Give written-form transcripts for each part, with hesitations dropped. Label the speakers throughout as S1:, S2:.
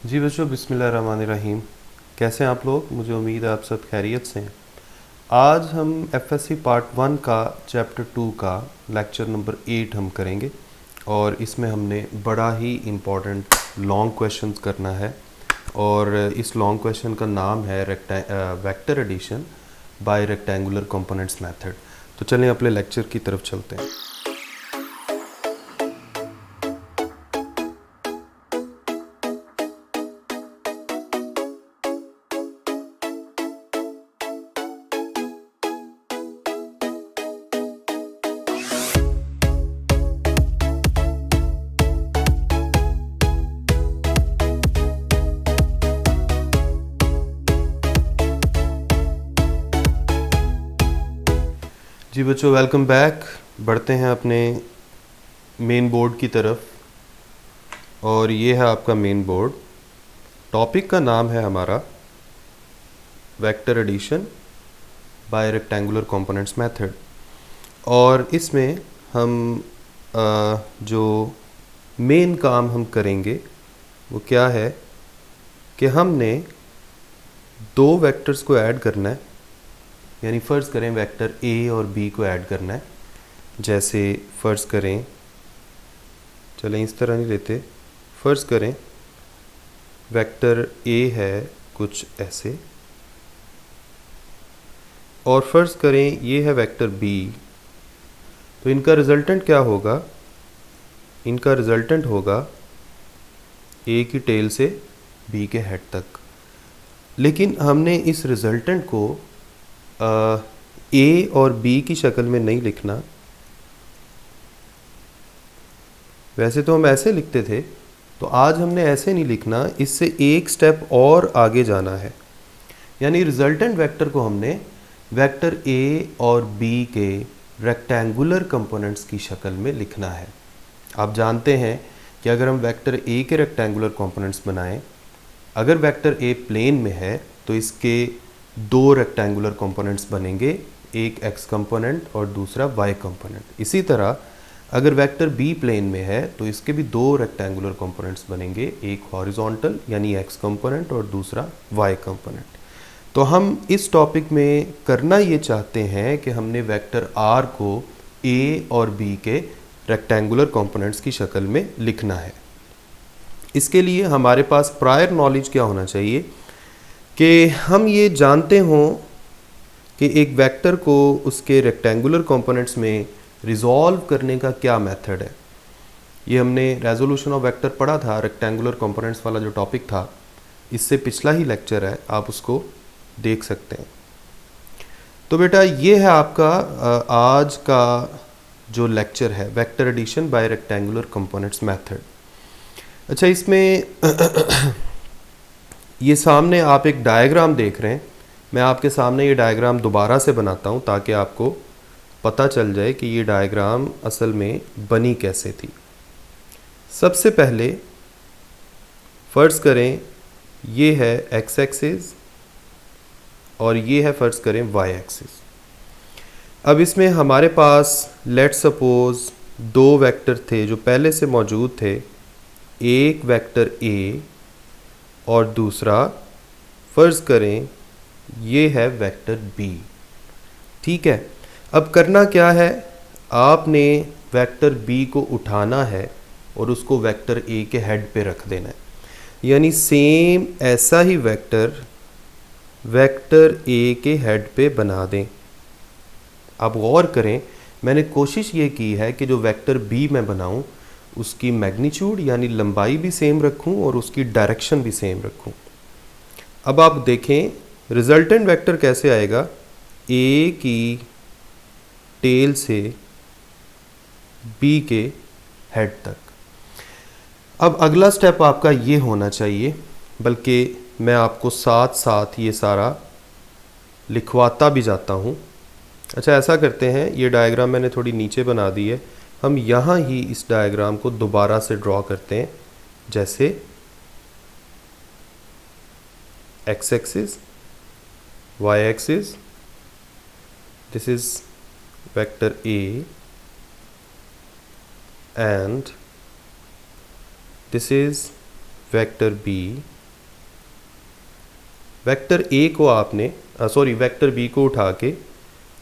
S1: जी बच्चों, बिस्मिल्लाहिर्रहमानिर्रहीम। कैसे हैं आप लोग? मुझे उम्मीद है आप सब खैरियत से हैं। आज हम एफएससी पार्ट 1 का चैप्टर 2 का लेक्चर नंबर 8 हम करेंगे और इसमें हमने बड़ा ही इम्पोर्टेंट लॉन्ग क्वेश्चंस करना है और इस लॉन्ग क्वेश्चन का नाम है vector addition by rectangular components method. तो चलें अपने लेक्चर की तरफ चलते हैं। जी बच्चों, वेलकम बैक। बढ़ते हैं अपने मेन बोर्ड की तरफ और ये है आपका मेन बोर्ड। टॉपिक का नाम है हमारा vector addition by rectangular components method और इसमें हम जो मेन काम हम करेंगे वो क्या है कि हमने दो वेक्टर्स को ऐड करना है। यानी फ़र्ज़ करें वेक्टर ए और बी को ऐड करना है। जैसे फ़र्ज़ करें, चलें इस तरह नहीं लेते, फ़र्ज़ करें वेक्टर ए है कुछ ऐसे और फ़र्ज़ करें ये है वेक्टर बी। तो इनका रिज़ल्टेंट क्या होगा? इनका रिज़ल्टेंट होगा ए की टेल से बी के हेड तक। लेकिन हमने इस रिज़ल्टेंट को ए और बी की शक्ल में नहीं लिखना। वैसे तो हम ऐसे लिखते थे, तो आज हमने ऐसे नहीं लिखना, इससे एक स्टेप और आगे जाना है। यानी रिजल्टेंट वेक्टर को हमने वेक्टर ए और बी के रेक्टेंगुलर कंपोनेंट्स की शक्ल में लिखना है। आप जानते हैं कि अगर हम वेक्टर ए के रेक्टेंगुलर कंपोनेंट्स बनाएं, अगर वेक्टर ए प्लेन में है तो इसके दो रेक्टेंगुलर कंपोनेंट्स बनेंगे, एक एक्स कंपोनेंट और दूसरा वाई कंपोनेंट। इसी तरह अगर वेक्टर बी प्लेन में है तो इसके भी दो रेक्टेंगुलर कंपोनेंट्स बनेंगे, एक हॉरिजॉन्टल यानी एक्स कंपोनेंट और दूसरा वाई कंपोनेंट। तो हम इस टॉपिक में करना ये चाहते हैं कि हमने वेक्टर आर को ए और बी के रेक्टेंगुलर कंपोनेंट्स की शक्ल में लिखना है। इसके लिए हमारे पास प्रायर नॉलेज क्या होना चाहिए कि हम ये जानते हों कि एक वेक्टर को उसके रेक्टेंगुलर कंपोनेंट्स में रिजॉल्व करने का क्या मेथड है। ये हमने रेजोल्यूशन ऑफ वेक्टर पढ़ा था, रेक्टेंगुलर कंपोनेंट्स वाला जो टॉपिक था, इससे पिछला ही लेक्चर है, आप उसको देख सकते हैं। तो बेटा ये है आपका आज का जो लेक्चर है, vector addition by rectangular components method. अच्छा, इसमें ये सामने आप एक डायग्राम देख रहे हैं। मैं आपके सामने ये डायग्राम दोबारा से बनाता हूँ ताकि आपको पता चल जाए कि ये डायग्राम असल में बनी कैसे थी। सबसे पहले फ़र्ज़ करें ये है एक्स एक्सिस और ये है फ़र्ज़ करें वाई एक्सिस। अब इसमें हमारे पास लेट सपोज़ दो वेक्टर थे जो पहले से मौजूद थे, एक वेक्टर ए और दूसरा फ़र्ज़ करें ये है वेक्टर बी। ठीक है, अब करना क्या है, आपने वेक्टर बी को उठाना है और उसको वेक्टर ए के हेड पे रख देना है। यानी सेम ऐसा ही वेक्टर वेक्टर ए के हेड पे बना दें। आप गौर करें, मैंने कोशिश ये की है कि जो वेक्टर बी मैं बनाऊं उसकी मैग्नीट्यूड यानी लंबाई भी सेम रखूं और उसकी डायरेक्शन भी सेम रखूं। अब आप देखें रिजल्टेंट वेक्टर कैसे आएगा, ए की टेल से बी के हेड तक। अब अगला स्टेप आपका ये होना चाहिए, बल्कि मैं आपको साथ साथ ये सारा लिखवाता भी जाता हूँ। अच्छा, ऐसा करते हैं, ये डायग्राम मैंने थोड़ी नीचे बना दी है, हम यहाँ ही इस डायग्राम को दोबारा से ड्रॉ करते हैं। जैसे X axis, Y axis, this is vector A and this is vector B vector A को आपने वेक्टर बी को उठा के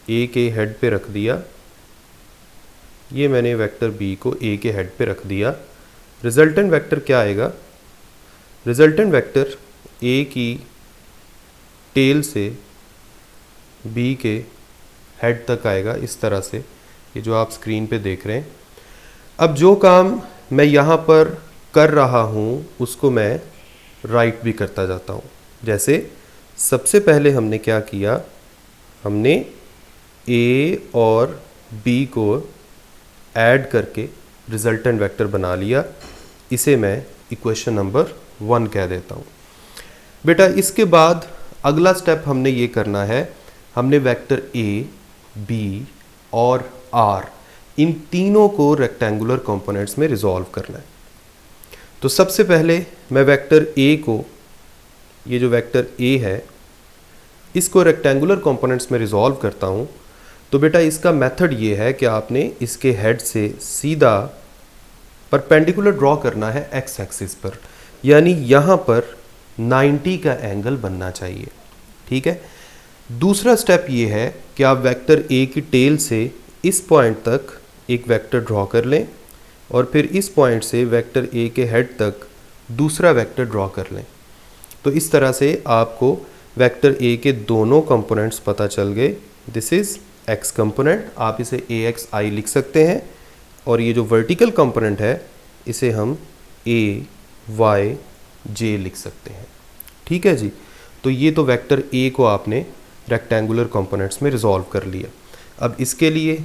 S1: ए के हेड पे रख दिया। ये मैंने वेक्टर बी को ए के हेड पे रख दिया। रिजल्टेंट वेक्टर क्या आएगा? रिजल्टेंट वेक्टर ए की टेल से बी के हेड तक आएगा, इस तरह से, ये जो आप स्क्रीन पे देख रहे हैं। अब जो काम मैं यहाँ पर कर रहा हूँ उसको मैं राइट भी करता जाता हूँ। जैसे सबसे पहले हमने क्या किया, हमने ए और बी को ऐड करके रिजल्टेंट वेक्टर बना लिया। इसे मैं इक्वेशन नंबर 1 कह देता हूँ। बेटा इसके बाद अगला स्टेप हमने ये करना है, हमने वेक्टर ए, बी और आर इन तीनों को रेक्टेंगुलर कंपोनेंट्स में रिजॉल्व करना है। तो सबसे पहले मैं वेक्टर ए को, ये जो वेक्टर ए है, इसको रेक्टेंगुलर कंपोनेंट्स में रिजॉल्व करता हूँ। तो बेटा इसका मेथड ये है कि आपने इसके हेड से सीधा परपेंडिकुलर ड्रॉ करना है एक्स एक्सिस पर, यानी यहाँ पर 90 का एंगल बनना चाहिए। ठीक है। दूसरा स्टेप ये है कि आप वेक्टर ए की टेल से इस पॉइंट तक एक वेक्टर ड्रॉ कर लें और फिर इस पॉइंट से वेक्टर ए के हेड तक दूसरा वेक्टर ड्रॉ कर लें। तो इस तरह से आपको वेक्टर ए के दोनों कंपोनेंट्स पता चल गए। दिस इज़ एक्स कंपोनेंट, आप इसे ए एक्स आई लिख सकते हैं, और ये जो वर्टिकल कंपोनेंट है इसे हम ए वाई जे लिख सकते हैं। ठीक है जी। तो ये तो वेक्टर ए को आपने रेक्टेंगुलर कंपोनेंट्स में रिजॉल्व कर लिया। अब इसके लिए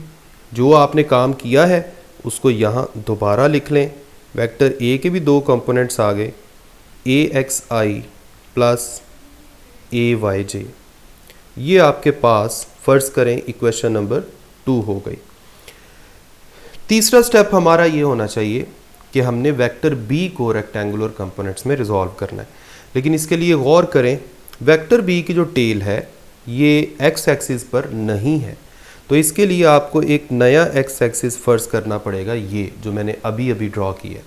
S1: जो आपने काम किया है उसको यहाँ दोबारा लिख लें। वेक्टर ए के भी दो कंपोनेंट्स आ गए, ए X I plus A Y J. ये आपके पास फर्ज करें इक्वेशन नंबर 2 हो गई। तीसरा स्टेप हमारा ये होना चाहिए कि हमने वेक्टर बी को रेक्टेंगुलर कंपोनेंट्स में रिजॉल्व करना है। लेकिन इसके लिए गौर करें, वेक्टर बी की जो टेल है ये एक्स एक्सिस पर नहीं है, तो इसके लिए आपको एक नया एक्स एक्सिस फर्ज करना पड़ेगा, ये जो मैंने अभी अभी ड्रॉ किया है।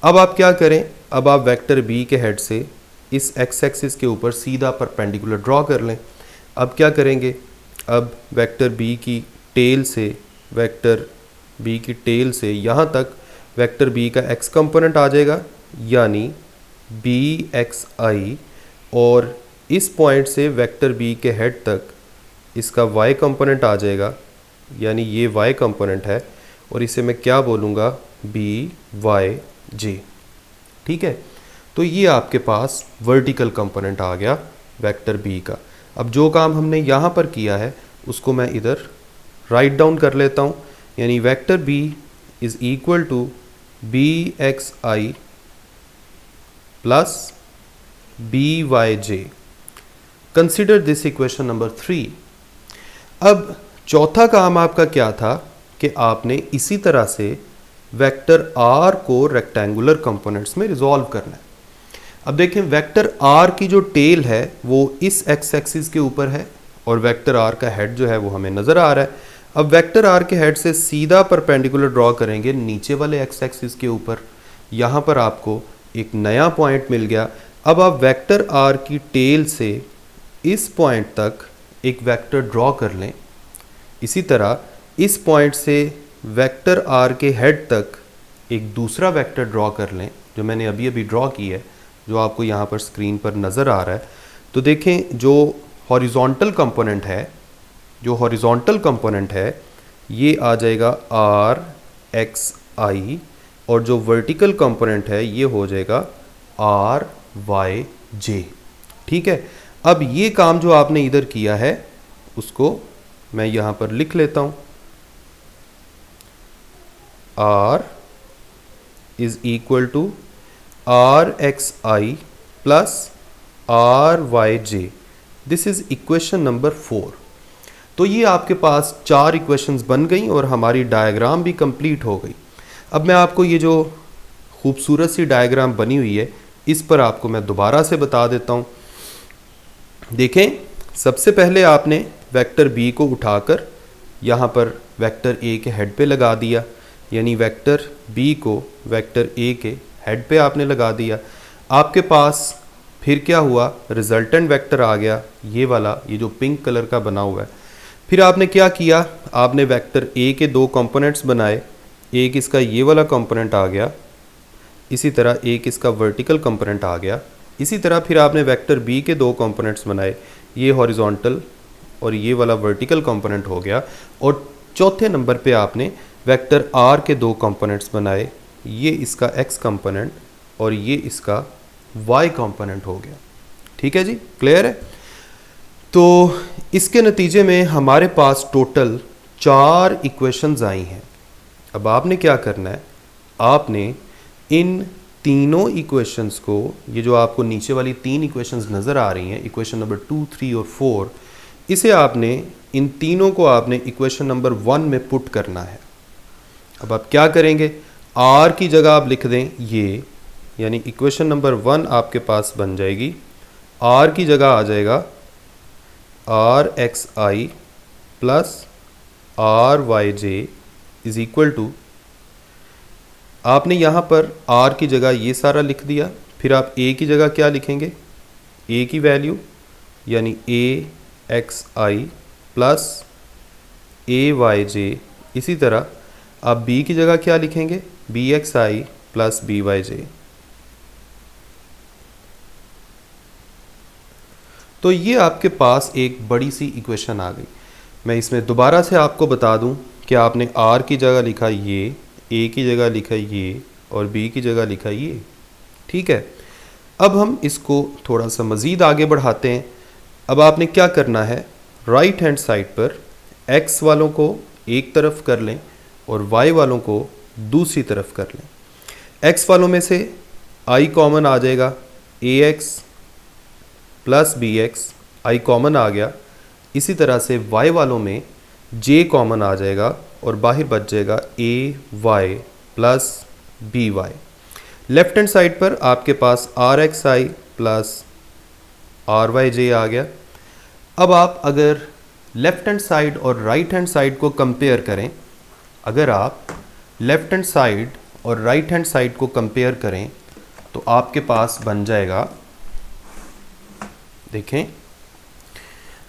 S1: अब आप क्या करें, अब आप वेक्टर बी के हेड से इस एक्स एक्सिस के ऊपर सीधा परपेंडिकुलर ड्रॉ कर लें। अब क्या करेंगे, अब वेक्टर बी की टेल से यहाँ तक वेक्टर बी का एक्स कंपोनेंट आ जाएगा, यानी बी एक्स आई, और इस पॉइंट से वेक्टर बी के हेड तक इसका y कंपोनेंट आ जाएगा, यानी ये y कंपोनेंट है, और इसे मैं क्या बोलूँगा, बी वाई जे। ठीक है। तो ये आपके पास वर्टिकल कंपोनेंट आ गया वेक्टर बी का। अब जो काम हमने यहाँ पर किया है उसको मैं इधर राइट डाउन कर लेता हूँ, यानी vector B is equal to B X I plus B Y J. Consider this equation number 3। अब चौथा काम आपका क्या था कि आपने इसी तरह से वेक्टर आर को रेक्टेंगुलर कंपोनेंट्स में रिजॉल्व करना है। अब देखें, वेक्टर आर की जो टेल है वो इस एक्स एक्सिस के ऊपर है और वेक्टर आर का हेड जो है वो हमें नज़र आ रहा है। अब वेक्टर आर के हेड से सीधा परपेंडिकुलर ड्रॉ करेंगे नीचे वाले एक्स एक्सिस के ऊपर। यहाँ पर आपको एक नया पॉइंट मिल गया। अब आप वेक्टर आर की टेल से इस पॉइंट तक एक वेक्टर ड्रॉ कर लें। इसी तरह इस पॉइंट से वेक्टर आर के हेड तक एक दूसरा वेक्टर ड्रॉ कर लें, जो मैंने अभी अभी ड्रॉ की है, जो आपको यहाँ पर स्क्रीन पर नज़र आ रहा है। तो देखें, जो हॉरिजॉन्टल कंपोनेंट है ये आ जाएगा आर एक्स आई, और जो वर्टिकल कंपोनेंट है ये हो जाएगा आर वाई जे। ठीक है। अब ये काम जो आपने इधर किया है उसको मैं यहाँ पर लिख लेता हूँ, R is equal to R X I plus R Y J. This is equation number 4। तो ये आपके पास 4 इक्वेशंस बन गई और हमारी डायग्राम भी कंप्लीट हो गई। अब मैं आपको ये जो खूबसूरत सी डायग्राम बनी हुई है इस पर आपको मैं दोबारा से बता देता हूँ। देखें, सबसे पहले आपने वेक्टर बी को उठाकर यहाँ पर वेक्टर ए के हेड पे लगा दिया, यानी वेक्टर बी को वेक्टर ए के हेड पे आपने लगा दिया। आपके पास फिर क्या हुआ, रिजल्टेंट वेक्टर आ गया ये वाला, ये जो पिंक कलर का बना हुआ है। फिर आपने क्या किया, आपने वेक्टर ए के दो कंपोनेंट्स बनाए, एक इसका ये वाला कंपोनेंट आ गया, इसी तरह एक इसका वर्टिकल कंपोनेंट आ गया। इसी तरह फिर आपने वेक्टर बी के दो कंपोनेंट्स बनाए, ये हॉरिजॉन्टल और ये वाला वर्टिकल कंपोनेंट हो गया। और चौथे नंबर पे आपने वेक्टर आर के दो कंपोनेंट्स बनाए, ये इसका एक्स कंपोनेंट और ये इसका वाई कंपोनेंट हो गया। ठीक है जी, क्लियर है। तो इसके नतीजे में हमारे पास टोटल 4 इक्वेशंस आई हैं। अब आपने क्या करना है, आपने इन तीनों इक्वेशंस को, ये जो आपको नीचे वाली 3 इक्वेशंस नज़र आ रही हैं, इक्वेशन नंबर 2, 3 और 4, इसे आपने, इन तीनों को आपने इक्वेशन नंबर 1 में पुट करना है। अब आप क्या करेंगे, आर की जगह आप लिख दें ये, यानी इक्वेशन नंबर 1 आपके पास बन जाएगी, आर की जगह आ जाएगा R X I plus R Y J is equal to, आपने यहाँ पर आर की जगह ये सारा लिख दिया। फिर आप ए की जगह क्या लिखेंगे, ए की वैल्यू यानी A X I plus A Y जे। इसी तरह आप बी की जगह क्या लिखेंगे, B X I plus B Y J. तो ये आपके पास एक बड़ी सी इक्वेशन आ गई। मैं इसमें दोबारा से आपको बता दूं कि आपने आर की जगह लिखा ये, ए की जगह लिखा ये और बी की जगह लिखा ये। ठीक है, अब हम इसको थोड़ा सा मज़ीद आगे बढ़ाते हैं। अब आपने क्या करना है, राइट हैंड साइड पर एक्स वालों को एक तरफ कर लें और वाई वालों को दूसरी तरफ कर लें। एक्स वालों में से आई कॉमन आ जाएगा, A X plus B X, I common आ गया। इसी तरह से वाई वालों में जे कॉमन आ जाएगा और बाहर बच जाएगा A Y plus B Y. Left hand side पर आपके पास R X I plus R Y J आ गया। अब आप अगर लेफ्ट हैंड साइड और राइट हैंड साइड को कंपेयर करें, अगर आप लेफ्ट हैंड साइड और राइट हैंड साइड को कंपेयर करें तो आपके पास बन जाएगा, देखें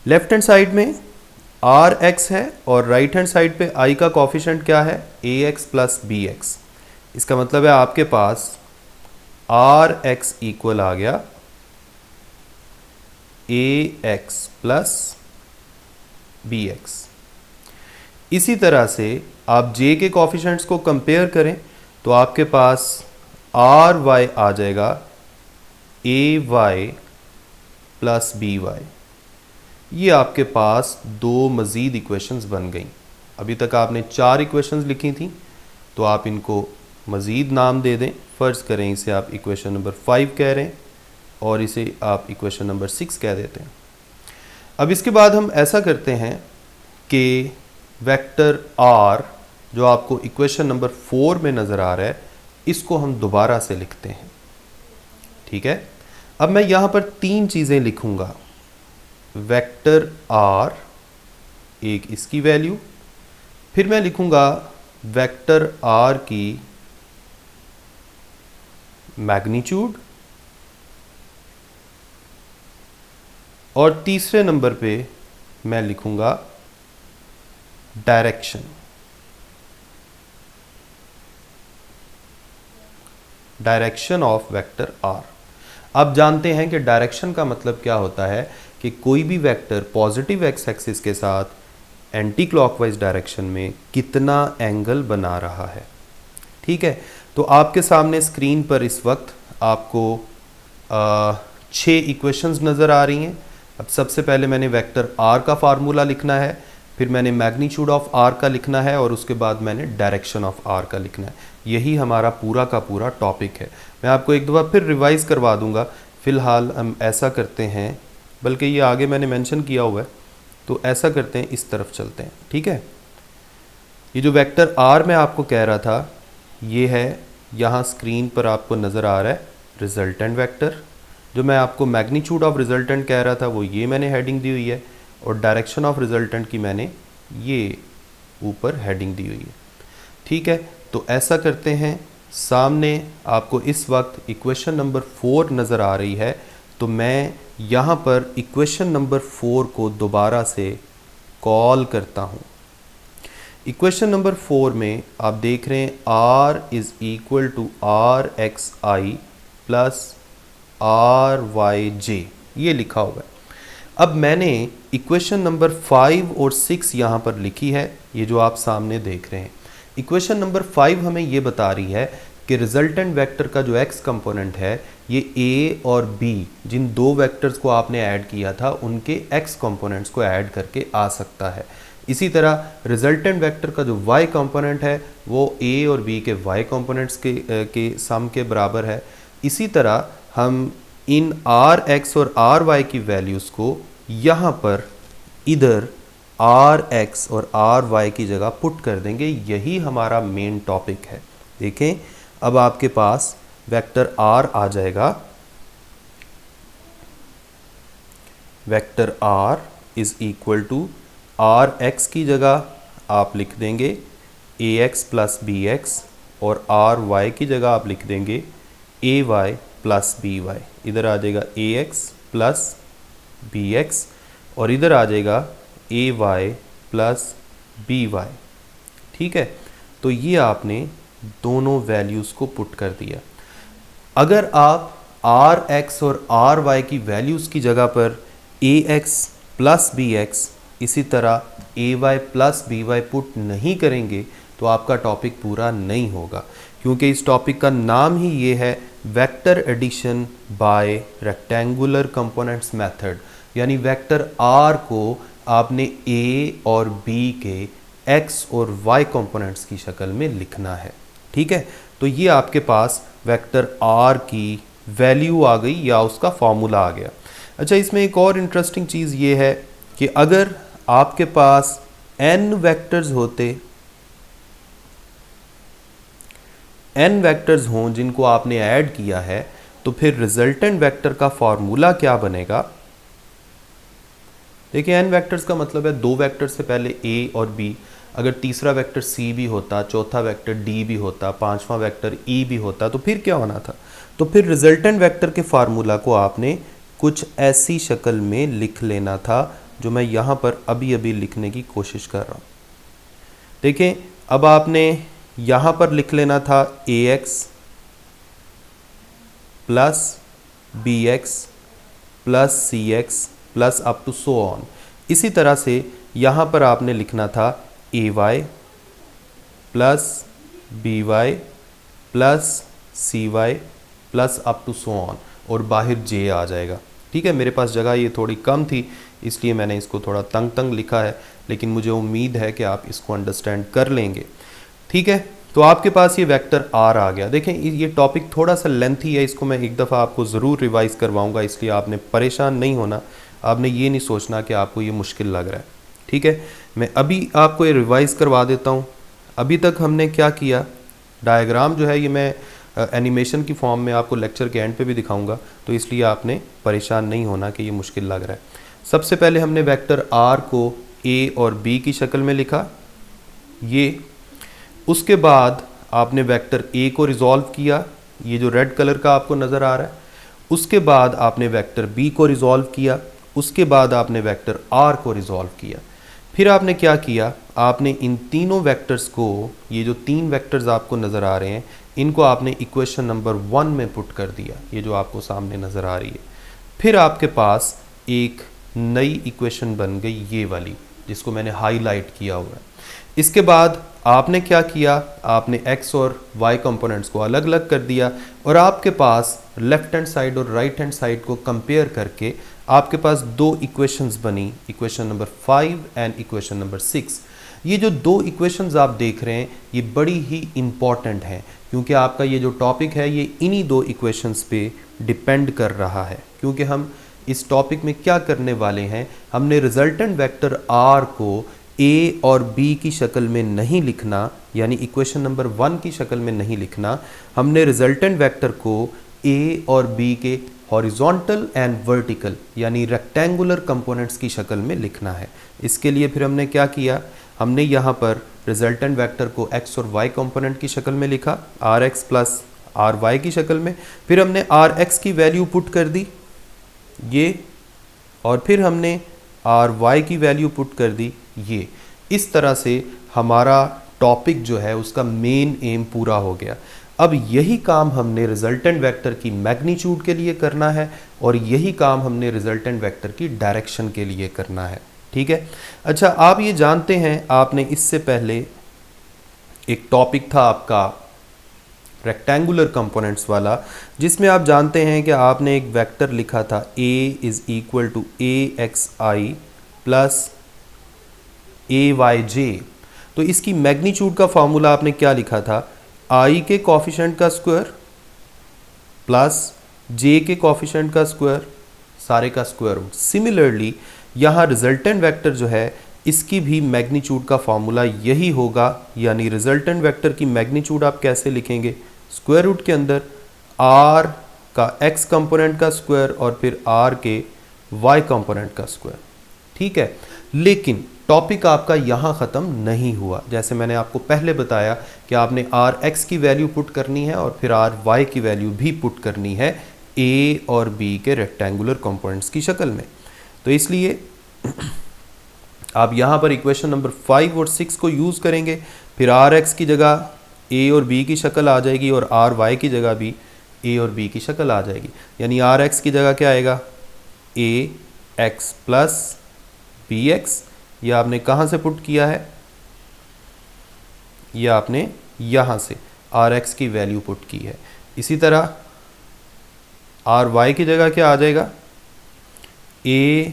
S1: लेफ्ट हैंड साइड में आर एक्स है और राइट हैंड साइड पे आई का कॉफिशेंट क्या है, ए एक्स प्लस बी एक्स। इसका मतलब है आपके पास आर एक्स इक्वल आ गया ए एक्स प्लस बी एक्स। इसी तरह से आप जे के कॉफिशेंट्स को कंपेयर करें तो आपके पास आर वाई आ जाएगा A Y plus B Y. ये आपके पास दो मज़ीद इक्वेशंस बन गई। अभी तक आपने 4 इक्वेशंस लिखी थी, तो आप इनको मज़ीद नाम दे दें। फ़र्ज़ करें इसे आप इक्वेशन नंबर 5 कह रहे हैं और इसे आप इक्वेशन नंबर 6 कह देते हैं। अब इसके बाद हम ऐसा करते हैं कि वेक्टर आर जो आपको इक्वेशन नंबर 4 में नज़र आ रहा है, इसको हम दोबारा से लिखते हैं। ठीक है, अब मैं यहाँ पर 3 चीज़ें लिखूँगा। वेक्टर आर, एक इसकी वैल्यू, फिर मैं लिखूँगा वेक्टर आर की मैग्नीट्यूड और तीसरे नंबर पे मैं लिखूँगा direction. Direction of vector R. आप जानते हैं कि डायरेक्शन का मतलब क्या होता है कि कोई भी वेक्टर पॉजिटिव एक्स एक्सिस के साथ एंटी क्लॉकवाइज डायरेक्शन में कितना एंगल बना रहा है। ठीक है, तो आपके सामने स्क्रीन पर इस वक्त आपको 6 इक्वेशंस नज़र आ रही हैं। अब सबसे पहले मैंने वेक्टर आर का फार्मूला लिखना है, फिर मैंने मैग्नीट्यूड ऑफ आर का लिखना है और उसके बाद मैंने डायरेक्शन ऑफ आर का लिखना है। यही हमारा पूरा का पूरा टॉपिक है। मैं आपको एक दफ़ा फिर रिवाइज करवा दूंगा। फ़िलहाल हम ऐसा करते हैं, बल्कि ये आगे मैंने मेंशन किया हुआ है, तो ऐसा करते हैं, इस तरफ चलते हैं। ठीक है, ये जो वेक्टर आर मैं आपको कह रहा था, ये है, यहाँ स्क्रीन पर आपको नज़र आ रहा है रिजल्टेंट वेक्टर। जो मैं आपको मैग्नीट्यूड ऑफ रिजल्टेंट कह रहा था वो ये मैंने हेडिंग दी हुई है, और डायरेक्शन ऑफ रिजल्टेंट की मैंने ये ऊपर हेडिंग दी हुई है। ठीक है, तो ऐसा करते हैं, सामने आपको इस वक्त इक्वेशन नंबर 4 नज़र आ रही है, तो मैं यहाँ पर इक्वेशन नंबर 4 को दोबारा से कॉल करता हूँ। इक्वेशन नंबर 4 में आप देख रहे हैं r is equal to R X I plus R Y J, ये लिखा हुआ है। अब मैंने इक्वेशन नंबर 5 और 6 यहाँ पर लिखी है, ये जो आप सामने देख रहे हैं। इक्वेशन नंबर 5 हमें ये बता रही है कि रिजल्टेंट वेक्टर का जो x कंपोनेंट है ये a और b, जिन दो वेक्टर्स को आपने ऐड किया था उनके x कंपोनेंट्स को ऐड करके आ सकता है। इसी तरह रिजल्टेंट वेक्टर का जो y कंपोनेंट है वो a और b के y कंपोनेंट्स के सम के बराबर है। इसी तरह हम इन आर एक्स और आर वाई की वैल्यूज़ को यहाँ पर इधर आर एक्स और आर वाई की जगह पुट कर देंगे। यही हमारा मेन टॉपिक है। देखें, अब आपके पास वेक्टर आर आ जाएगा। Vector R is equal to R X की जगह आप लिख देंगे A X plus B X, और आर वाई की जगह आप लिख देंगे A Y plus B Y. इधर आ जाएगा A X plus B X और इधर आ जाएगा A Y plus B Y. ठीक है, तो ये आपने दोनों वैल्यूज़ को पुट कर दिया। अगर आप आर एक्स और आर वाई की वैल्यूज़ की जगह पर A X plus B X, इसी तरह A Y plus B Y put नहीं करेंगे तो आपका टॉपिक पूरा नहीं होगा, क्योंकि इस टॉपिक का नाम ही ये है vector addition by rectangular components method. यानी वेक्टर आर को आपने ए और बी के एक्स और वाई कंपोनेंट्स की शक्ल में लिखना है। ठीक है, तो ये आपके पास वेक्टर आर की वैल्यू आ गई या उसका फॉर्मूला आ गया। अच्छा, इसमें एक और इंटरेस्टिंग चीज़ ये है कि अगर आपके पास n वेक्टर्स होते, n वेक्टर्स हों जिनको आपने ऐड किया है, तो फिर रिजल्टेंट वेक्टर का फॉर्मूला क्या बनेगा। देखिए, n वेक्टर्स का मतलब है दो वेक्टर से पहले a और b, अगर तीसरा वेक्टर c भी होता, चौथा वेक्टर d भी होता, पांचवा वेक्टर e भी होता, तो फिर क्या होना था। तो फिर रिजल्टेंट वेक्टर के फार्मूला को आपने कुछ ऐसी शक्ल में लिख लेना था जो मैं यहाँ पर अभी अभी लिखने की कोशिश कर रहा हूँ। देखें, अब आपने यहाँ पर लिख लेना था A X plus B X plus C X plus up to so on. इसी तरह से यहाँ पर आपने लिखना था A Y plus B Y plus C Y plus up to so on, और बाहर जे आ जाएगा। ठीक है, मेरे पास जगह ये थोड़ी कम थी इसलिए मैंने इसको थोड़ा तंग तंग लिखा है, लेकिन मुझे उम्मीद है कि आप इसको अंडरस्टैंड कर लेंगे। ठीक है, तो आपके पास ये वेक्टर आर आ गया। देखें, ये टॉपिक थोड़ा सा लेंथी है, इसको मैं एक दफ़ा आपको ज़रूर रिवाइज करवाऊंगा, इसलिए आपने परेशान नहीं होना, आपने ये नहीं सोचना कि आपको ये मुश्किल लग रहा है। ठीक है, मैं अभी आपको ये रिवाइज करवा देता हूँ। अभी तक हमने क्या किया, डायग्राम जो है ये मैं एनिमेशन की फॉर्म में आपको लेक्चर के एंड पे भी दिखाऊंगा, तो इसलिए आपने परेशान नहीं होना कि ये मुश्किल लग रहा है। सबसे पहले हमने वेक्टर आर को ए और बी की शक्ल में लिखा, ये। उसके बाद आपने वेक्टर ए को रिजॉल्व किया, ये जो रेड कलर का आपको नज़र आ रहा है। उसके बाद आपने वेक्टर बी को रिजॉल्व किया, उसके बाद आपने वेक्टर आर को रिजॉल्व किया। फिर आपने क्या किया, आपने इन तीनों वेक्टर्स को, ये जो तीन वेक्टर्स आपको नज़र आ रहे हैं, इनको आपने इक्वेशन नंबर 1 में पुट कर दिया, ये जो आपको सामने नज़र आ रही है। फिर आपके पास एक नई इक्वेशन बन गई, ये वाली जिसको मैंने हाईलाइट किया हुआ है। इसके बाद आपने क्या किया, आपने x और y कंपोनेंट्स को अलग अलग कर दिया, और आपके पास लेफ्ट हैंड साइड और राइट हैंड साइड को कंपेयर करके आपके पास दो इक्वेशंस बनी, equation number 5 and equation number 6। ये जो दो इक्वेशंस आप देख रहे हैं ये बड़ी ही इम्पॉर्टेंट हैं, क्योंकि आपका ये जो टॉपिक है ये इन्हीं दो इक्वेशंस पे डिपेंड कर रहा है। क्योंकि हम इस टॉपिक में क्या करने वाले हैं, हमने रिजल्टेंट वेक्टर आर को ए और बी की शक्ल में नहीं लिखना, यानी इक्वेशन नंबर 1 की शक्ल में नहीं लिखना। हमने रिजल्टेंट वेक्टर को ए और बी के हॉरिजॉन्टल एंड वर्टिकल यानी रेक्टेंगुलर कंपोनेंट्स की शक्ल में लिखना है। इसके लिए फिर हमने क्या किया, हमने यहाँ पर रिजल्टेंट वेक्टर को एक्स और वाई कंपोनेंट की शक्ल में लिखा, R X plus R Y की शक्ल में। फिर हमने आर एक्स की वैल्यू पुट कर दी, ये, और फिर हमने आर वाई की वैल्यू पुट कर दी ये। इस तरह से हमारा टॉपिक जो है उसका मेन एम पूरा हो गया। अब यही काम हमने रिजल्टेंट वेक्टर की मैग्नीट्यूड के लिए करना है और यही काम हमने रिजल्टेंट वेक्टर की डायरेक्शन के लिए करना है। ठीक है। अच्छा, आप ये जानते हैं, आपने इससे पहले एक टॉपिक था आपका रेक्टेंगुलर कंपोनेंट्स वाला, जिसमें आप जानते हैं कि आपने एक वेक्टर लिखा था a is equal to A X I plus A Y J. तो इसकी मैग्नीट्यूड का फॉर्मूला आपने क्या लिखा था, i के कॉफिशेंट का स्क्वायर प्लस j के कॉफिशेंट का स्क्वायर, सारे का स्क्वायर रूट। सिमिलरली यहाँ रिजल्टेंट वेक्टर जो है इसकी भी मैग्नीट्यूड का फॉर्मूला यही होगा, यानी रिजल्टेंट वेक्टर की मैग्नीट्यूड आप कैसे लिखेंगे, स्क्वायर रूट के अंदर r का x कंपोनेंट का स्क्वायर और फिर r के y कंपोनेंट का स्क्वायर। ठीक है। लेकिन टॉपिक आपका यहाँ ख़त्म नहीं हुआ। जैसे मैंने आपको पहले बताया कि आपने आर एक्स की वैल्यू पुट करनी है और फिर आर वाई की वैल्यू भी पुट करनी है ए और बी के रेक्टेंगुलर कंपोनेंट्स की शक्ल में। तो इसलिए आप यहाँ पर इक्वेशन नंबर 5 और 6 को यूज़ करेंगे, फिर आर एक्स की जगह ए और बी की शक्ल आ जाएगी और आर वाई की जगह भी ए और बी की शक्ल आ जाएगी। यानी आर एक्स की जगह क्या आएगा, ए एक्स प्लस बी एक्स। ये आपने कहाँ से पुट किया है, ये आपने यहाँ से आर एक्स की वैल्यू पुट की है। इसी तरह आर वाई की जगह क्या आ जाएगा, A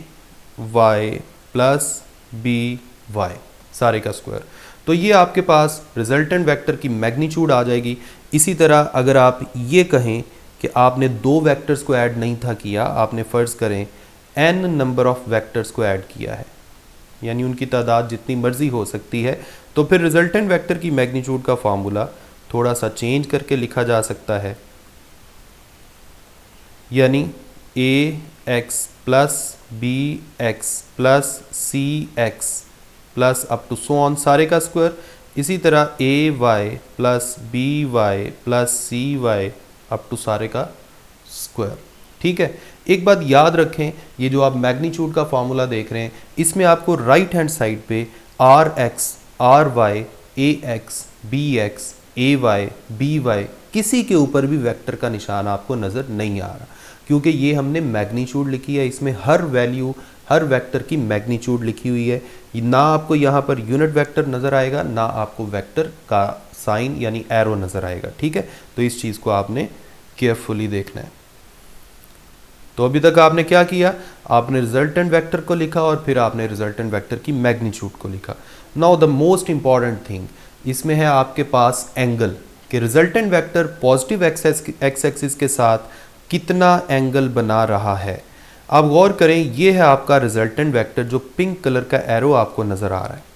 S1: Y plus B Y, सारे का स्क्वायर। तो ये आपके पास रिजल्टेंट वेक्टर की मैग्नीट्यूड आ जाएगी। इसी तरह अगर आप ये कहें कि आपने दो वेक्टर्स को ऐड नहीं था किया, आपने फ़र्ज़ करें n नंबर ऑफ वेक्टर्स को ऐड किया है, यानी उनकी तादाद जितनी मर्जी हो सकती है, तो फिर रिजल्टेंट वेक्टर की मैग्नीट्यूड का फार्मूला थोड़ा सा चेंज करके लिखा जा सकता है, यानी A X plus B X plus C X plus up to so on, सारे का स्क्वायर। इसी तरह A Y plus B Y plus C Y up to सारे का स्क्वायर। ठीक है। एक बात याद रखें, ये जो आप मैग्नीट्यूड का फॉर्मूला देख रहे हैं, इसमें आपको राइट हैंड साइड पे R X, R Y, A X, B X, A Y, B Y, किसी के ऊपर भी वेक्टर का निशान आपको नज़र नहीं आ रहा, क्योंकि ये हमने मैग्नीट्यूड लिखी है। इसमें हर वैल्यू, हर वेक्टर की मैग्नीट्यूड लिखी हुई है। ना आपको यहाँ पर यूनिट वेक्टर नज़र आएगा, ना आपको वेक्टर का साइन यानी एरो नज़र आएगा। ठीक है। तो इस चीज़ को आपने केयरफुली देखना है। तो अभी तक आपने क्या किया, आपने रिजल्टेंट वेक्टर को लिखा और फिर आपने रिजल्टेंट वेक्टर की मैग्नीट्यूड को लिखा। Now the most important thing इसमें है आपके पास एंगल, कि resultant vector positive x axis के साथ कितना एंगल बना रहा है। आप गौर करें, ये है आपका रिजल्टेंट वेक्टर जो पिंक कलर का एरो आपको नज़र आ रहा है।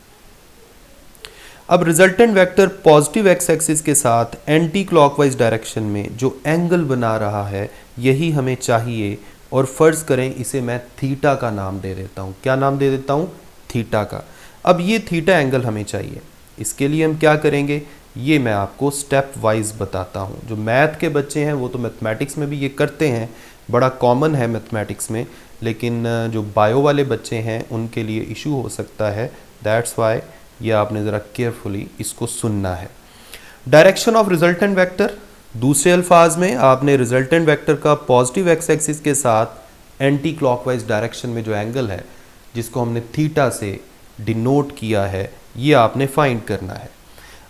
S1: अब resultant vector positive x axis के साथ एंटी क्लॉकवाइज डायरेक्शन में जो एंगल बना रहा है, यही हमें चाहिए। और फ़र्ज़ करें इसे मैं थीटा का नाम दे देता हूँ। क्या नाम दे देता हूँ, थीटा का। अब ये थीटा एंगल हमें चाहिए। इसके लिए हम क्या करेंगे, ये मैं आपको स्टेप वाइज बताता हूँ। जो मैथ के बच्चे हैं वो तो मैथमेटिक्स में भी ये करते हैं, बड़ा कॉमन है मैथमेटिक्स में, लेकिन जो बायो वाले बच्चे हैं उनके लिए इशू हो सकता है। दैट्स वाई ये आपने ज़रा केयरफुली इसको सुनना है। डायरेक्शन ऑफ रिजल्टेंट वेक्टर, दूसरे अल्फाज में आपने रिजल्टेंट वेक्टर का पॉजिटिव एक्स एक्सिस के साथ एंटी क्लॉकवाइज डायरेक्शन में जो एंगल है, जिसको हमने थीटा से डिनोट किया है, ये आपने फाइंड करना है।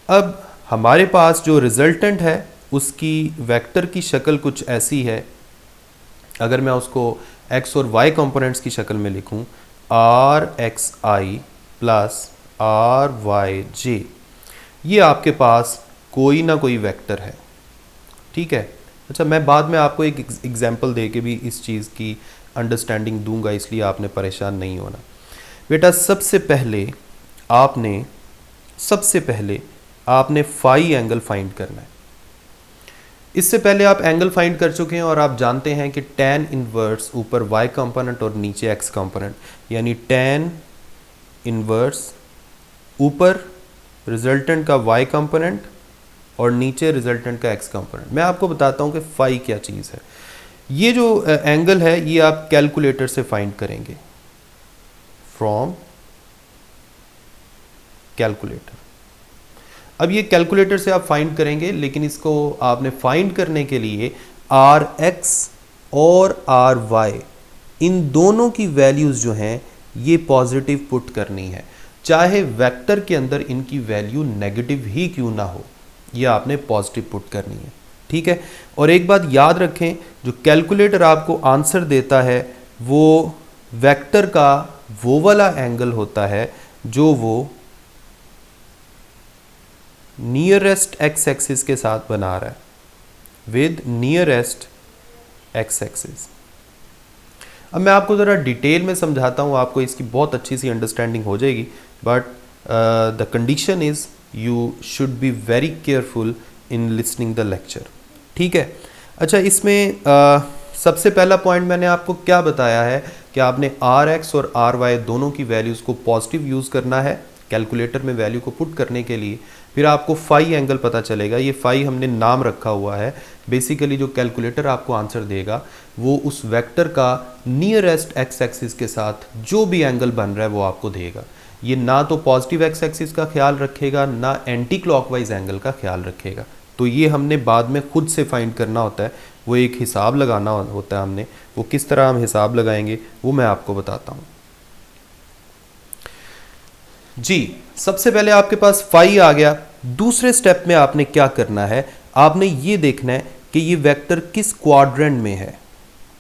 S1: अब हमारे पास जो रिजल्टेंट है उसकी वेक्टर की शक्ल कुछ ऐसी है। अगर मैं उसको x और y कंपोनेंट्स की शक्ल में लिखूं, R X I plus R Y J, ये आपके पास कोई ना कोई वेक्टर है। ठीक है। अच्छा, मैं बाद में आपको एक एग्जांपल दे के भी इस चीज़ की अंडरस्टैंडिंग दूंगा, इसलिए आपने परेशान नहीं होना। बेटा सबसे पहले आपने फाई एंगल फाइंड करना है। इससे पहले आप एंगल फाइंड कर चुके हैं और आप जानते हैं कि tan इनवर्स ऊपर y कंपोनेंट और नीचे x कंपोनेंट, यानी tan इनवर्स ऊपर रिजल्टेंट का y कंपोनेंट और नीचे रिजल्टेंट का x कंपोनेंट। मैं आपको बताता हूं कि फाई क्या चीज़ है। ये जो एंगल है ये आप कैलकुलेटर से फाइंड करेंगे, फ्रॉम कैलकुलेटर। अब ये कैलकुलेटर से आप फाइंड करेंगे, लेकिन इसको आपने फाइंड करने के लिए आर एक्स और आर वाई इन दोनों की वैल्यूज जो हैं ये पॉजिटिव पुट करनी है, चाहे वेक्टर के अंदर इनकी वैल्यू नेगेटिव ही क्यों ना हो, ये आपने पॉजिटिव पुट करनी है। ठीक है, और एक बात याद रखें, जो कैलकुलेटर आपको आंसर देता है वो वेक्टर का वो वाला एंगल होता है जो वो नियरेस्ट एक्स एक्सिस के साथ बना रहा है, विद नियरेस्ट एक्स एक्सिस। अब मैं आपको ज़रा डिटेल में समझाता हूँ, आपको इसकी बहुत अच्छी सी अंडरस्टैंडिंग हो जाएगी, but the condition is you should be very careful in listening the lecture. ठीक है, अच्छा इसमें सबसे पहला पॉइंट मैंने आपको क्या बताया है कि आपने आर एक्स और आर वाई दोनों की वैल्यूज़ को पॉजिटिव यूज़ करना है कैलकुलेटर में वैल्यू को पुट करने के लिए। फिर आपको फाई एंगल पता चलेगा, ये फाई हमने नाम रखा हुआ है। बेसिकली जो कैलकुलेटर आपको आंसर देगा वो उस वेक्टर का नियरेस्ट एक्स एक्सिस के साथ जो भी एंगल बन रहा है वो आपको देगा। ये ना तो पॉजिटिव एक्स एक्सिस का ख्याल रखेगा ना एंटी क्लॉकवाइज एंगल का ख्याल रखेगा, तो ये हमने बाद में खुद से फाइंड करना होता है, वो एक हिसाब लगाना होता है हमने। वो किस तरह हम हिसाब लगाएंगे वो मैं आपको बताता हूँ। जी, सबसे पहले आपके पास फाई आ गया। दूसरे स्टेप में आपने क्या करना है, आपने ये देखना है कि ये वेक्टर किस क्वाड्रेंट में है,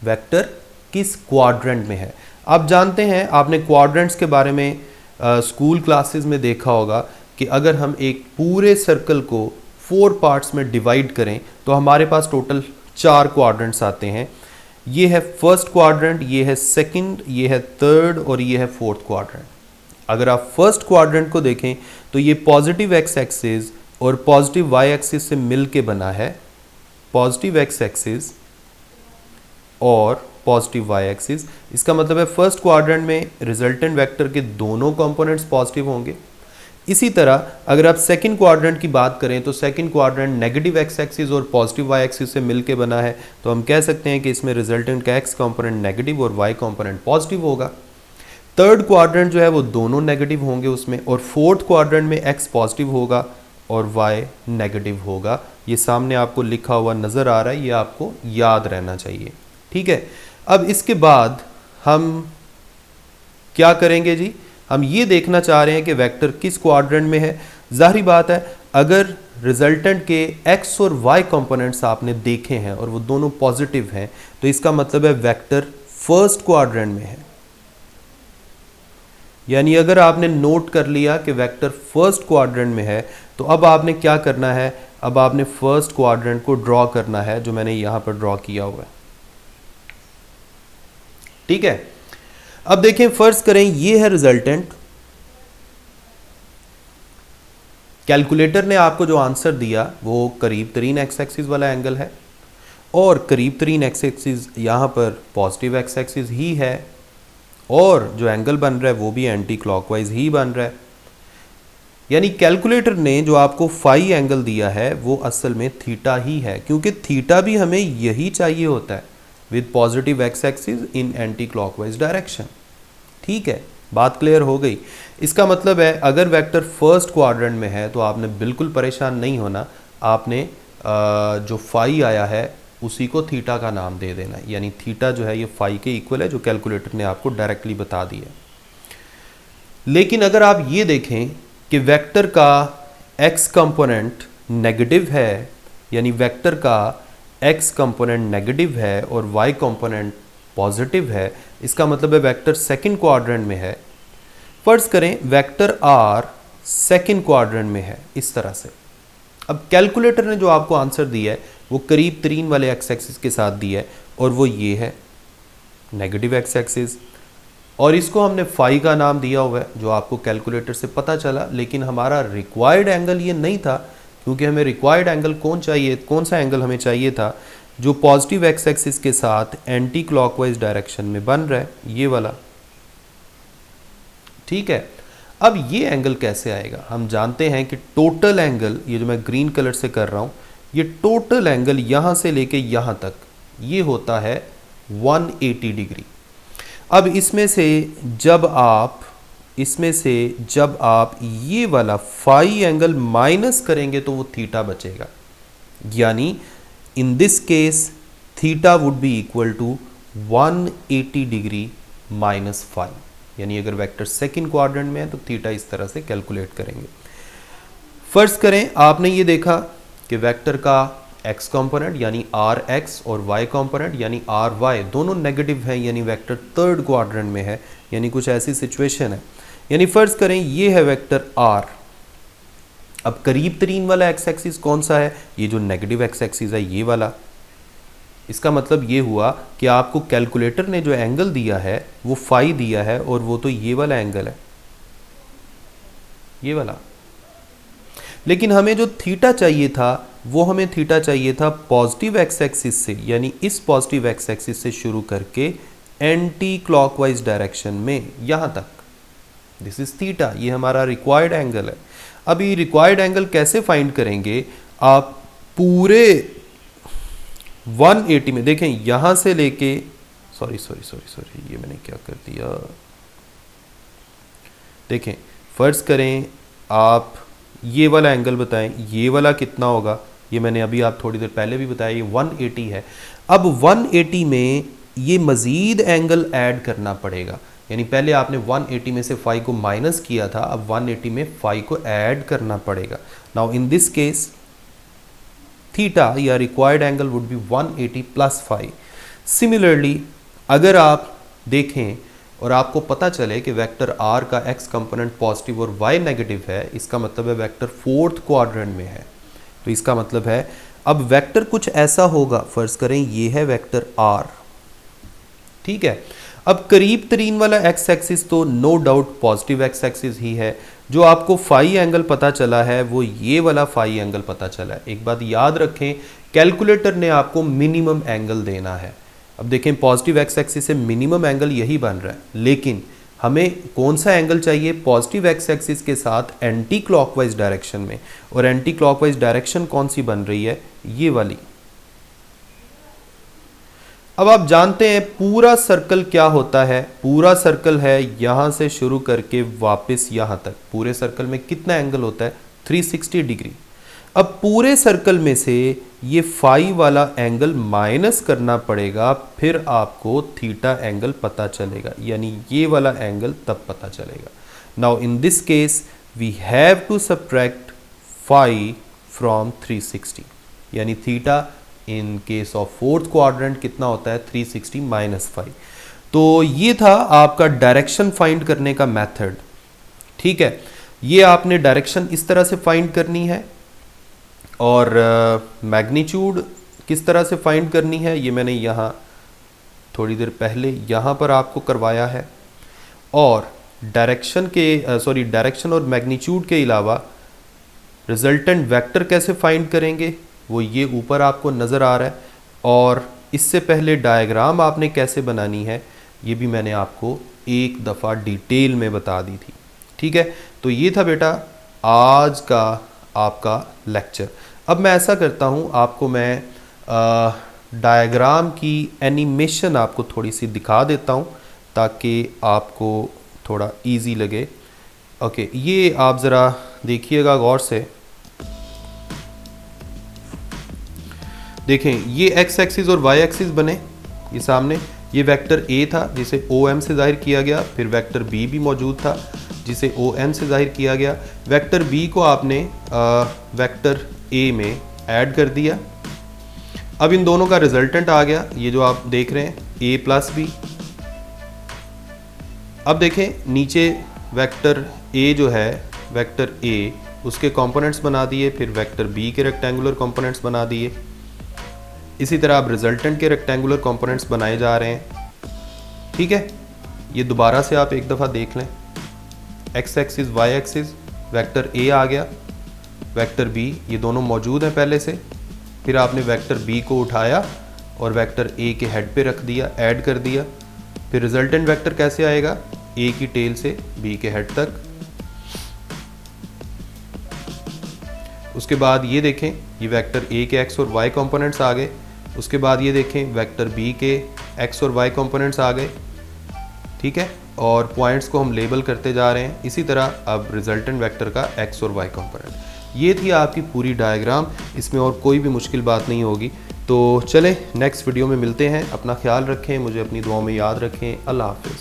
S1: वेक्टर किस क्वाड्रेंट में है। आप जानते हैं, आपने क्वाड्रेंट्स के बारे में स्कूल क्लासेस में देखा होगा कि अगर हम एक पूरे सर्कल को 4 पार्ट्स में डिवाइड करें तो हमारे पास टोटल 4 क्वाड्रेंट्स आते हैं। ये है फर्स्ट क्वाड्रेंट, ये है सेकंड, ये है थर्ड और ये है फोर्थ क्वाड्रेंट। अगर आप फर्स्ट क्वाड्रेंट को देखें तो ये पॉजिटिव एक्स एक्सिस और पॉजिटिव वाई एक्सिस से मिल के बना है, पॉजिटिव एक्स एक्सिस और पॉजिटिव वाई एक्सिस। इसका मतलब है फर्स्ट क्वाड्रेंट में रिजल्टेंट वेक्टर के दोनों कंपोनेंट्स पॉजिटिव होंगे। इसी तरह अगर आप सेकंड क्वाड्रेंट की बात करें तो second quadrant negative x axis और पॉजिटिव वाई एक्सिस से मिलके बना है, तो हम कह सकते हैं कि इसमें रिजल्टेंट का एक्स कंपोनेंट नेगेटिव और वाई कंपोनेंट पॉजिटिव होगा। थर्ड क्वाड्रेंट जो है वो दोनों नेगेटिव होंगे उसमें, और फोर्थ क्वाड्रेंट में एक्स पॉजिटिव होगा और वाई नेगेटिव होगा। ये सामने आपको लिखा हुआ नज़र आ रहा है, ये आपको याद रहना चाहिए। ठीक है, अब इसके बाद हम क्या करेंगे जी, हम ये देखना चाह रहे हैं कि वेक्टर किस क्वाड्रेंट में है। जाहिर बात है, अगर रिजल्टेंट के एक्स और वाई कंपोनेंट्स आपने देखे हैं और वो दोनों पॉजिटिव हैं तो इसका मतलब है वेक्टर फर्स्ट क्वाड्रेंट में है। यानी अगर आपने नोट कर लिया कि वेक्टर फर्स्ट क्वाड्रेंट में है तो अब आपने क्या करना है, अब आपने फर्स्ट क्वाड्रेंट को ड्रॉ करना है, जो मैंने यहां पर ड्रॉ किया हुआ है। ठीक है, अब देखें, फर्ज करें ये है रिजल्टेंट। कैलकुलेटर ने आपको जो आंसर दिया वो करीब तरीन एक्स एक्सिस वाला एंगल है और करीब तरीन एक्स एक्सिस यहां पर पॉजिटिव एक्स एक्सिस ही है, और जो एंगल बन रहा है वो भी एंटी क्लॉकवाइज ही बन रहा है। यानी कैलकुलेटर ने जो आपको फाई एंगल दिया है वो असल में थीटा ही है, क्योंकि थीटा भी हमें यही चाहिए होता है, with positive x axis in anti clockwise direction. ठीक है, बात क्लियर हो गई। इसका मतलब है अगर वेक्टर फर्स्ट क्वाड्रेंट में है तो आपने बिल्कुल परेशान नहीं होना, आपने जो फाई आया है उसी को थीटा का नाम दे देना, यानी थीटा जो है ये फाई के इक्वल है, जो कैलकुलेटर ने आपको डायरेक्टली बता दिया। लेकिन अगर आप ये देखें कि वेक्टर का एक्स कंपोनेंट नेगेटिव है, यानी वेक्टर का एक्स कंपोनेंट नेगेटिव है और वाई कंपोनेंट पॉजिटिव है, इसका मतलब है वेक्टर सेकंड क्वाड्रेंट में है। फर्ज करें वेक्टर आर सेकंड क्वाड्रेंट में है, इस तरह से। अब कैलकुलेटर ने जो आपको आंसर दिया है वो करीब तरीन वाले एक्स एक्सिस के साथ दिया है, और वो ये है नेगेटिव एक्स एक्सिस, और इसको हमने फाई का नाम दिया हुआ है जो आपको कैलकुलेटर से पता चला। लेकिन हमारा रिक्वायर्ड एंगल ये नहीं था, क्योंकि हमें रिक्वायर्ड एंगल कौन सा एंगल हमें चाहिए था, जो पॉजिटिव एक्स एक्सिस के साथ एंटी क्लॉकवाइज डायरेक्शन में बन रहा है, ये वाला। ठीक है, अब ये एंगल कैसे आएगा, हम जानते हैं कि टोटल एंगल, ये जो मैं ग्रीन कलर से कर रहा हूं, ये टोटल एंगल यहां से लेके यहां तक ये होता है 180 डिग्री। अब इसमें से जब आप ये वाला फाई एंगल माइनस करेंगे तो वो थीटा बचेगा, यानी in this case theta would be equal to 180 degree minus phi, यानी अगर वेक्टर सेकंड क्वाड्रेंट में है तो थीटा इस तरह से कैलकुलेट करेंगे। फर्ज करें आपने ये देखा कि वेक्टर का x कंपोनेंट यानी आर एक्स और y कंपोनेंट यानी आर वाई दोनों नेगेटिव हैं, यानी वेक्टर थर्ड क्वाड्रेंट में है, यानी कुछ ऐसी सिचुएशन है। यानी फर्ज करें ये है वेक्टर r। अब करीब तरीन वाला x एक्सिस कौन सा है? ये जो नेगेटिव x एक्सिस है ये वाला। इसका मतलब ये हुआ कि आपको कैलकुलेटर ने जो एंगल दिया है वो फाई दिया है, और वो तो ये वाला एंगल है, ये वाला। लेकिन हमें जो थीटा चाहिए था वो हमें थीटा चाहिए था पॉजिटिव एक्स एक्सिस से, यानी इस पॉजिटिव एक्स एक्सिस से शुरू करके एंटी क्लॉकवाइज डायरेक्शन में यहां तक। दिस इज थीटा, ये हमारा रिक्वायर्ड एंगल है। अब ये रिक्वायर्ड एंगल कैसे फाइंड करेंगे? आप पूरे 180 में देखें, यहां से लेके सॉरी ये मैंने क्या कर दिया। देखें, फर्ज करें आप ये वाला एंगल बताएं, ये वाला कितना होगा? ये मैंने अभी आप थोड़ी देर पहले भी बताया, ये 180 है। अब 180 में ये मज़ीद एंगल ऐड करना पड़ेगा, यानी पहले आपने 180 में से फाई को माइनस किया था, अब 180 में फाई को ऐड करना पड़ेगा। Now in this case theta या required angle would be 180 plus phi. Similarly अगर आप देखें और आपको पता चले कि वेक्टर r का x कंपोनेंट पॉजिटिव और y नेगेटिव है, इसका मतलब है वेक्टर फोर्थ क्वाड्रेंट में है। तो इसका मतलब है अब वेक्टर कुछ ऐसा होगा, फर्ज करें ये है वेक्टर r, ठीक है। अब करीब तरीन वाला x एक्सिस तो no doubt positive x axis ही है। जो आपको फाई एंगल पता चला है वो ये वाला फाई एंगल पता चला है। एक बात याद रखें, कैलकुलेटर ने आपको मिनिमम एंगल देना है। अब देखें, पॉजिटिव एक्स एक्सिस से मिनिमम एंगल यही बन रहा है, लेकिन हमें कौन सा एंगल चाहिए? पॉजिटिव एक्स एक्सिस के साथ एंटी क्लॉकवाइज डायरेक्शन में, और एंटी क्लॉकवाइज डायरेक्शन कौन सी बन रही है? ये वाली। अब आप जानते हैं पूरा सर्कल क्या होता है? पूरा सर्कल है यहां से शुरू करके वापस यहां तक। पूरे सर्कल में कितना एंगल होता है? 360 डिग्री। अब पूरे सर्कल में से ये फाई वाला एंगल माइनस करना पड़ेगा, फिर आपको थीटा एंगल पता चलेगा, यानी ये वाला एंगल तब पता चलेगा। Now in this case we have to subtract phi from 360, यानी theta in case of fourth quadrant कितना होता है? 360 माइनस फाई। तो ये था आपका डायरेक्शन फाइंड करने का मेथड, ठीक है। ये आपने डायरेक्शन इस तरह से फाइंड करनी है, और मैग्नीट्यूड किस तरह से फाइंड करनी है ये मैंने यहाँ थोड़ी देर पहले यहाँ पर आपको करवाया है। और डायरेक्शन और मैग्नीट्यूड के अलावा रिजल्टेंट वेक्टर कैसे फाइंड करेंगे वो ये ऊपर आपको नज़र आ रहा है, और इससे पहले डायग्राम आपने कैसे बनानी है ये भी मैंने आपको एक दफ़ा डिटेल में बता दी थी, ठीक है। तो ये था बेटा आज का आपका लेक्चर। अब मैं ऐसा करता हूँ, आपको मैं डायग्राम की एनिमेशन आपको थोड़ी सी दिखा देता हूँ ताकि आपको थोड़ा इजी लगे। ओके, ये आप ज़रा देखिएगा गौर से। देखें, ये x एक्सिस और y एक्सिस बने, ये सामने ये वेक्टर a था जिसे OM से जाहिर किया गया, फिर वेक्टर b भी मौजूद था जिसे ON से जाहिर किया गया। वेक्टर b को आपने वेक्टर a में ऐड कर दिया। अब इन दोनों का रिजल्टेंट आ गया, ये जो आप देख रहे हैं a प्लस b। अब देखें नीचे वेक्टर a जो है वेक्टर a उसके कंपोनेंट्स बना दिए, फिर वेक्टर b के रेक्टेंगुलर कंपोनेंट्स बना दिए। इसी तरह अब रिजल्टेंट के रेक्टेंगुलर कंपोनेंट्स बनाए जा रहे हैं, ठीक है। ये दोबारा से आप एक दफ़ा देख लें, x axis y axis vector a आ गया, वेक्टर b ये दोनों मौजूद हैं पहले से। फिर आपने वेक्टर b को उठाया और वेक्टर a के हेड पे रख दिया, ऐड कर दिया। फिर रिजल्टेंट वेक्टर कैसे आएगा? a की टेल से b के हेड तक। उसके बाद ये देखें, ये वेक्टर a के x और y कंपोनेंट्स आ गए। उसके बाद ये देखें वेक्टर बी के एक्स और वाई कंपोनेंट्स आ गए, ठीक है, और पॉइंट्स को हम लेबल करते जा रहे हैं। इसी तरह अब रिजल्टेंट वेक्टर का एक्स और वाई कंपोनेंट। ये थी आपकी पूरी डायग्राम, इसमें और कोई भी मुश्किल बात नहीं होगी। तो चलें नेक्स्ट वीडियो में मिलते हैं। अपना ख्याल रखें, मुझे अपनी दुआओं में याद रखें। अल्लाह हाफ़िज़।